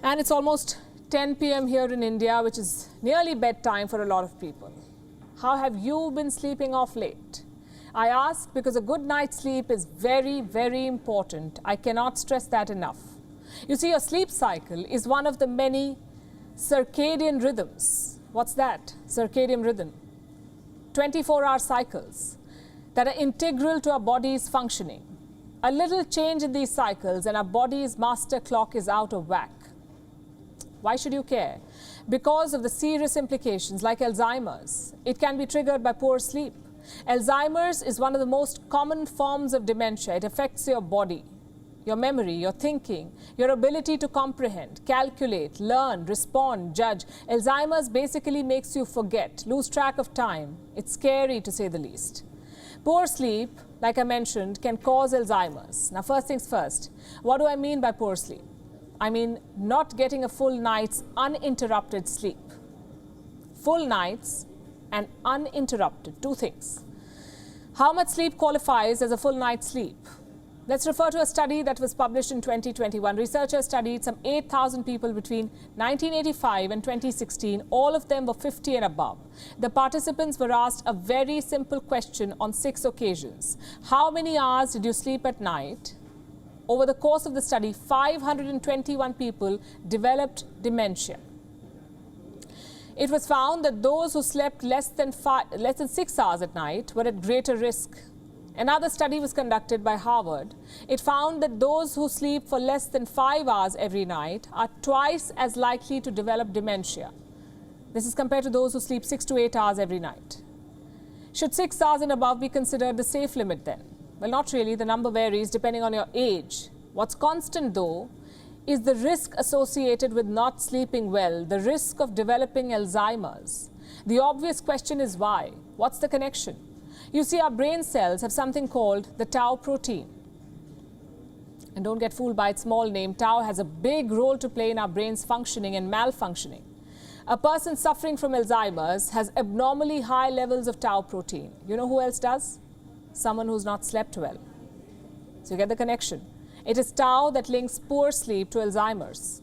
And it's almost 10 p.m. here in India, which is nearly bedtime for a lot of people. How have you been sleeping off late? I ask because a good night's sleep is very, very important. I cannot stress that enough. You see, your sleep cycle is one of the many circadian rhythms. What's that? Circadian rhythm. 24-hour cycles that are integral to our body's functioning. A little change in these cycles and our body's master clock is out of whack. Why should you care? Because of the serious implications like Alzheimer's. It can be triggered by poor sleep. Alzheimer's is one of the most common forms of dementia. It affects your body, your memory, your thinking, your ability to comprehend, calculate, learn, respond, judge. Alzheimer's basically makes you forget, lose track of time. It's scary to say the least. Poor sleep, like I mentioned, can cause Alzheimer's. Now, first things first, what do I mean by poor sleep? I mean not getting a full night's uninterrupted sleep. Full nights and uninterrupted, two things. How much sleep qualifies as a full night's sleep? Let's refer to a study that was published in 2021. Researchers studied some 8,000 people between 1985 and 2016. All of them were 50 and above. The participants were asked a very simple question on 6 occasions. How many hours did you sleep at night? Over the course of the study, 521 people developed dementia. It was found that those who slept less than 6 hours at night were at greater risk. Another study was conducted by Harvard. It found that those who sleep for less than 5 hours every night are twice as likely to develop dementia. This is compared to those who sleep 6 to 8 hours every night. Should 6 hours and above be considered the safe limit then? Well, not really. The number varies depending on your age. What's constant, though, is the risk associated with not sleeping well, the risk of developing Alzheimer's. The obvious question is why? What's the connection? You see, our brain cells have something called the tau protein. And don't get fooled by its small name. Tau has a big role to play in our brain's functioning and malfunctioning. A person suffering from Alzheimer's has abnormally high levels of tau protein. You know who else does? Someone who's not slept well. So you get the connection. It is tau that links poor sleep to Alzheimer's.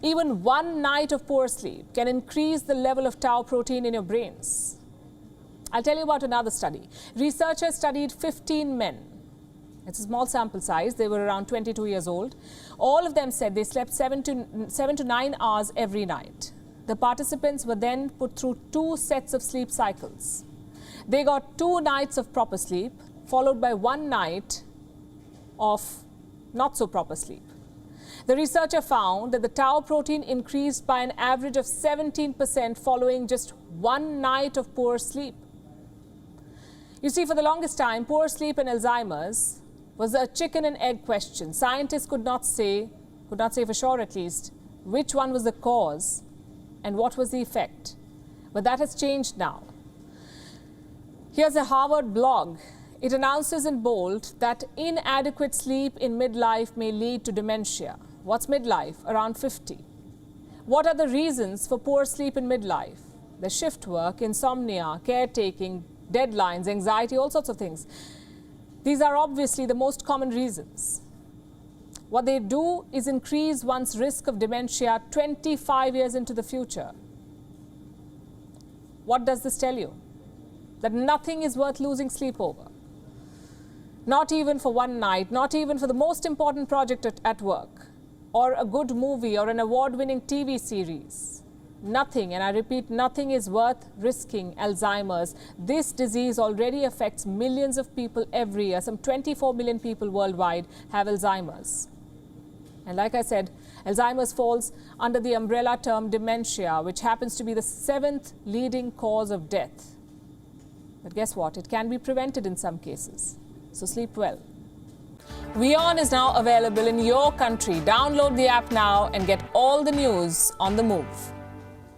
Even one night of poor sleep can increase the level of tau protein in your brains. I'll tell you about another study. Researchers studied 15 men. It's a small sample size. They were around 22 years old. All of them said they slept 7 to 9 hours every night. The participants were then put through 2 sets of sleep cycles. They got 2 nights of proper sleep, followed by 1 night of not so proper sleep. The researcher found that the tau protein increased by an average of 17% following just 1 night of poor sleep. You see, for the longest time, poor sleep and Alzheimer's was a chicken and egg question. Scientists could not say for sure at least, which one was the cause and what was the effect. But that has changed now. Here's a Harvard blog. It announces in bold that inadequate sleep in midlife may lead to dementia. What's midlife? Around 50. What are the reasons for poor sleep in midlife? The shift work, insomnia, caretaking, deadlines, anxiety, all sorts of things. These are obviously the most common reasons. What they do is increase one's risk of dementia 25 years into the future. What does this tell you? That nothing is worth losing sleep over. Not even for one night, not even for the most important project at work, or a good movie or an award-winning TV series. Nothing, and I repeat, nothing is worth risking Alzheimer's. This disease already affects millions of people every year. Some 24 million people worldwide have Alzheimer's. And like I said, Alzheimer's falls under the umbrella term dementia, which happens to be the 7th leading cause of death. But guess what? It can be prevented in some cases. So sleep well. WION is now available in your country. Download the app now and get all the news on the move.